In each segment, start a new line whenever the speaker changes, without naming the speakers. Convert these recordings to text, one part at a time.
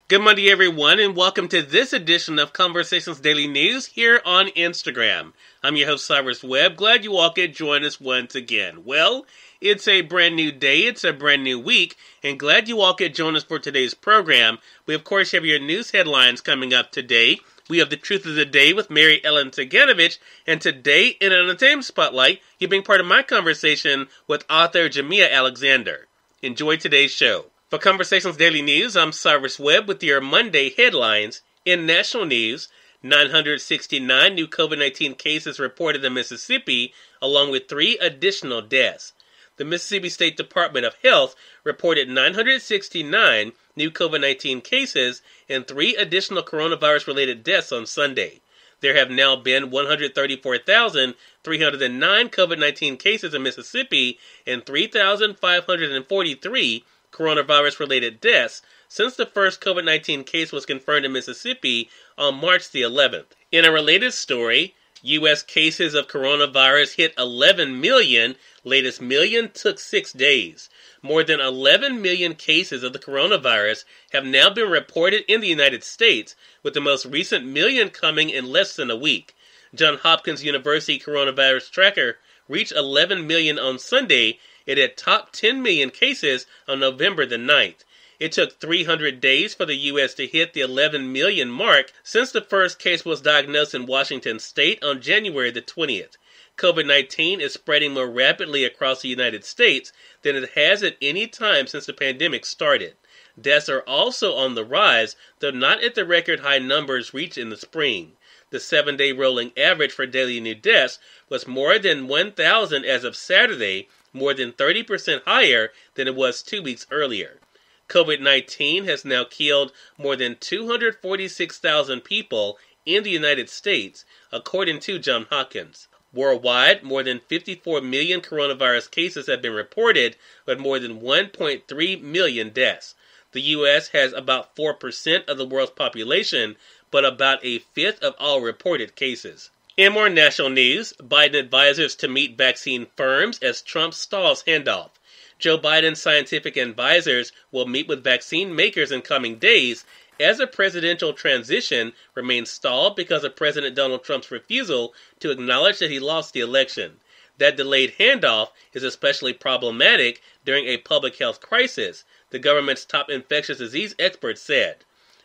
Good Monday, everyone, and welcome to this edition of Conversations Daily News here on Instagram. I'm your host, Cyrus Webb. Glad you all could join us once again. Well, it's a brand new day, it's a brand new week, and glad you all could join us for today's program. We, of course, have your news headlines coming up today. We have the Truth of the Day with Mary Ellen Ciganovich, and today, in an entertainment spotlight, you're being part of my conversation with author Jamiah Alexander. Enjoy today's show. For Conversations Daily News, I'm Cyrus Webb with your Monday headlines. In national news, 969 new COVID-19 cases reported in Mississippi, along with 3 additional deaths. The Mississippi State Department of Health reported 969 new COVID-19 cases and 3 additional coronavirus-related deaths on Sunday. There have now been 134,309 COVID-19 cases in Mississippi and 3,543 coronavirus-related deaths since the first COVID-19 case was confirmed in Mississippi on March the 11th. In a related story, U.S. cases of coronavirus hit 11 million. Latest million took 6 days. More than 11 million cases of the coronavirus have now been reported in the United States, with the most recent million coming in less than a week. Johns Hopkins University coronavirus tracker reached 11 million on Sunday. It had topped 10 million cases on November the 9th. It took 300 days for the U.S. to hit the 11 million mark since the first case was diagnosed in Washington state on January the 20th. COVID-19 is spreading more rapidly across the United States than it has at any time since the pandemic started. Deaths are also on the rise, though not at the record high numbers reached in the spring. The 7-day rolling average for daily new deaths was more than 1,000 as of Saturday, more than 30% higher than it was 2 weeks earlier. COVID-19 has now killed more than 246,000 people in the United States, according to Johns Hopkins. Worldwide, more than 54 million coronavirus cases have been reported, with more than 1.3 million deaths. The U.S. has about 4% of the world's population, but about a fifth of all reported cases. In more national news, Biden advisors to meet vaccine firms as Trump stalls handoff. Joe Biden's scientific advisors will meet with vaccine makers in coming days as the presidential transition remains stalled because of President Donald Trump's refusal to acknowledge that he lost the election. That delayed handoff is especially problematic during a public health crisis, the government's top infectious disease expert said.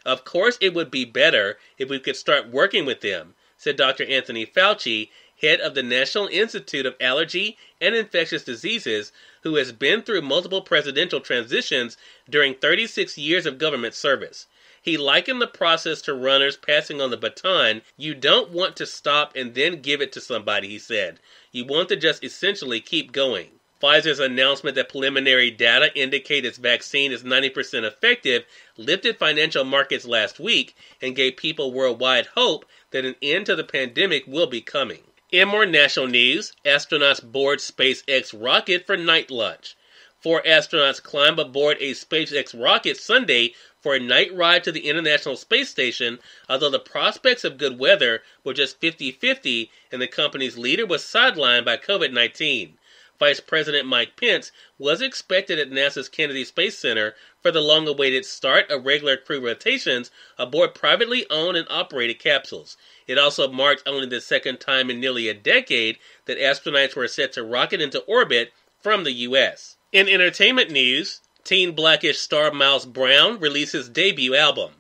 Of course, it would be better if we could start working with them, said Dr. Anthony Fauci, head of the National Institute of Allergy and Infectious Diseases, who has been through multiple presidential transitions during 36 years of government service. He likened the process to runners passing on the baton. You don't want to stop and then give it to somebody, he said. You want to just essentially keep going. Pfizer's announcement that preliminary data indicate its vaccine is 90% effective lifted financial markets last week and gave people worldwide hope that an end to the pandemic will be coming. In more national news, astronauts board SpaceX rocket for night lunch. 4 astronauts climb aboard a SpaceX rocket Sunday for a night ride to the International Space Station, although the prospects of good weather were just 50-50 and the company's leader was sidelined by COVID-19. Vice President Mike Pence was expected at NASA's Kennedy Space Center for the long-awaited start of regular crew rotations aboard privately owned and operated capsules. It also marked only the second time in nearly a decade that astronauts were set to rocket into orbit from the U.S. In entertainment news, teen Blackish star Miles Brown releases debut album.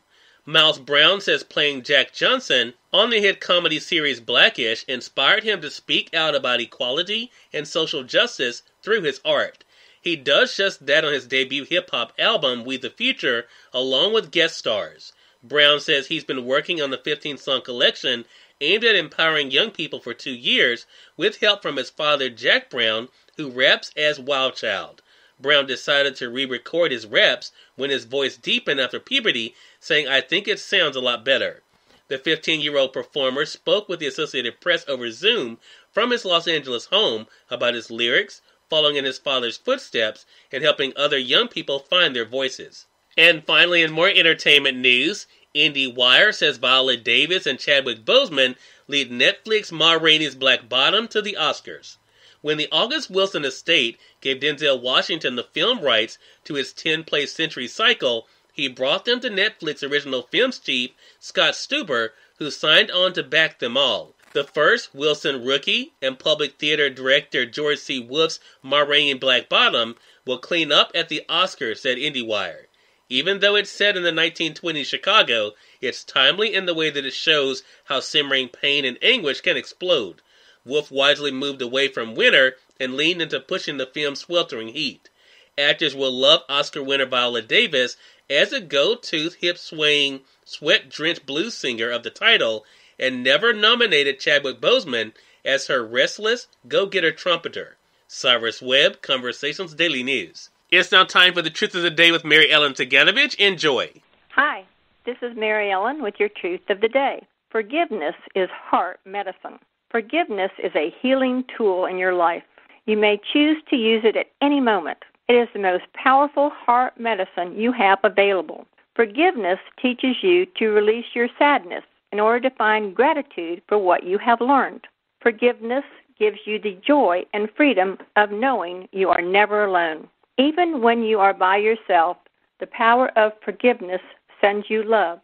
Miles Brown says playing Jack Johnson on the hit comedy series Blackish inspired him to speak out about equality and social justice through his art. He does just that on his debut hip-hop album, We the Future, along with guest stars. Brown says he's been working on the 15-song collection aimed at empowering young people for 2 years, with help from his father Jack Brown, who raps as Wild Child. Brown decided to re-record his raps when his voice deepened after puberty, saying, "I think it sounds a lot better." The 15-year-old performer spoke with the Associated Press over Zoom from his Los Angeles home about his lyrics, following in his father's footsteps, and helping other young people find their voices. And finally, in more entertainment news, IndieWire says Viola Davis and Chadwick Boseman lead Netflix Ma Rainey's Black Bottom to the Oscars. When the August Wilson estate gave Denzel Washington the film rights to his 10-play Century cycle, He brought them to Netflix original films chief Scott Stuber, who signed on to back them all. The first, Wilson Rookie, and public theater director George C. Wolfe's Ma Rainey in Black Bottom, will clean up at the Oscars, said IndieWire. Even though it's set in the 1920s Chicago, it's timely in the way that it shows how simmering pain and anguish can explode. Wolfe wisely moved away from Winter and leaned into pushing the film's sweltering heat. Actors will love Oscar winner Viola Davis as a gold-toothed, hip-swaying, sweat-drenched blues singer of the title, and never nominated Chadwick Boseman as her restless, go-getter trumpeter. Cyrus Webb, Conversations Daily News. It's now time for the Truth of the Day with Mary Ellen Ciganovich. Enjoy.
Hi, this is Mary Ellen with your Truth of the Day. Forgiveness is heart medicine. Forgiveness is a healing tool in your life. You may choose to use it at any moment. It is the most powerful heart medicine you have available. Forgiveness teaches you to release your sadness in order to find gratitude for what you have learned. Forgiveness gives you the joy and freedom of knowing you are never alone. Even when you are by yourself, the power of forgiveness sends you love,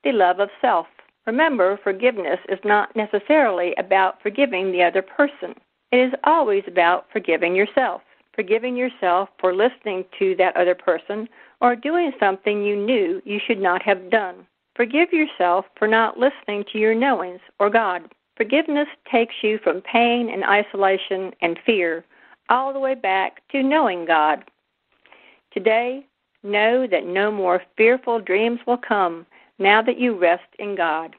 the love of self. Remember, forgiveness is not necessarily about forgiving the other person. It is always about forgiving yourself for listening to that other person or doing something you knew you should not have done. Forgive yourself for not listening to your knowings or God. Forgiveness takes you from pain and isolation and fear all the way back to knowing God. Today, know that no more fearful dreams will come now that you rest in God.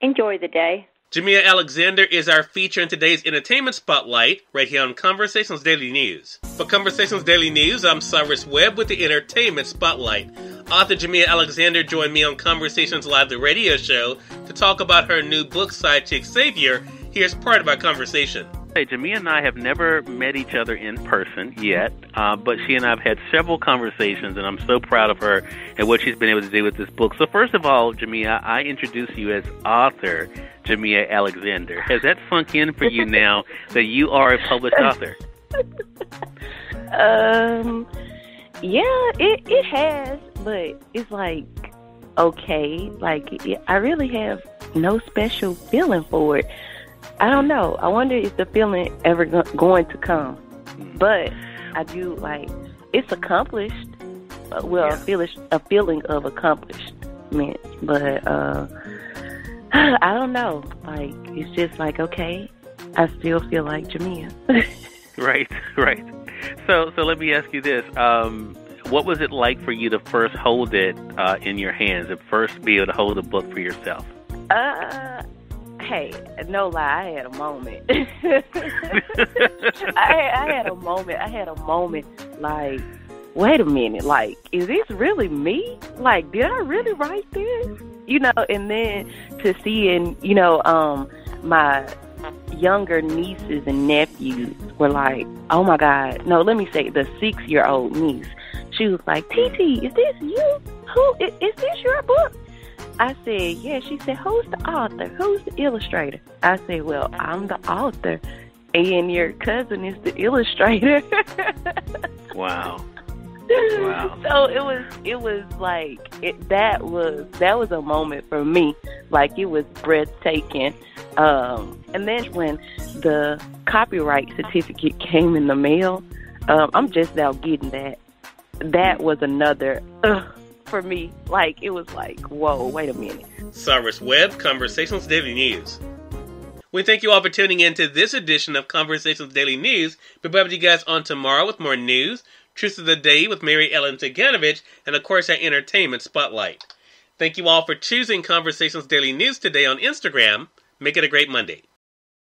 Enjoy the day.
Jamiah Alexander is our feature in today's Entertainment Spotlight, right here on Conversations Daily News. For Conversations Daily News, I'm Cyrus Webb with the Entertainment Spotlight. Author Jamiah Alexander joined me on Conversations Live, the radio show, to talk about her new book, Side Chick Savior. Here's part of our conversation.
Hey, Jamiah and I have never met each other in person yet, but she and I have had several conversations, and I'm so proud of her and what she's been able to do with this book. So first of all, Jamiah, I introduce you as author Jamiah Alexander. Has that sunk in for you now that you are a published author?
Yeah, it has, but it's like, okay, like I really have no special feeling for it. I don't know. I wonder if the feeling ever going to come. But I do like, it's accomplished. Well, yeah. a feeling of accomplishment. But I don't know. Like, it's just like, okay, I still feel like Jamiah.
Right. So let me ask you this. What was it like for you to first hold it in your hands, and first be able to hold a book for yourself?
Hey, no lie, I had a moment. I had a moment, like, wait a minute, like, is this really me? Like, did I really write this? You know, and then to see, my younger nieces and nephews were like, oh my God, no, let me say the 6-year-old niece. She was like, TT, is this you? Is this your book? I said, yeah. She said, who's the author? Who's the illustrator? I said, well, I'm the author, and your cousin is the illustrator.
Wow.
So it was like that was a moment for me. Like, it was breathtaking. And then when the copyright certificate came in the mail, I'm just now getting that. That was another for me. Like, it was like, whoa, wait a minute.
Cyrus Webb, Conversations Daily News. We thank you all for tuning in to this edition of Conversations Daily News. We'll be back with you guys on tomorrow with more news, Truth of the Day with Mary Ellen Ciganovich, and of course our Entertainment Spotlight. Thank you all for choosing Conversations Daily News today on Instagram. Make it a great Monday.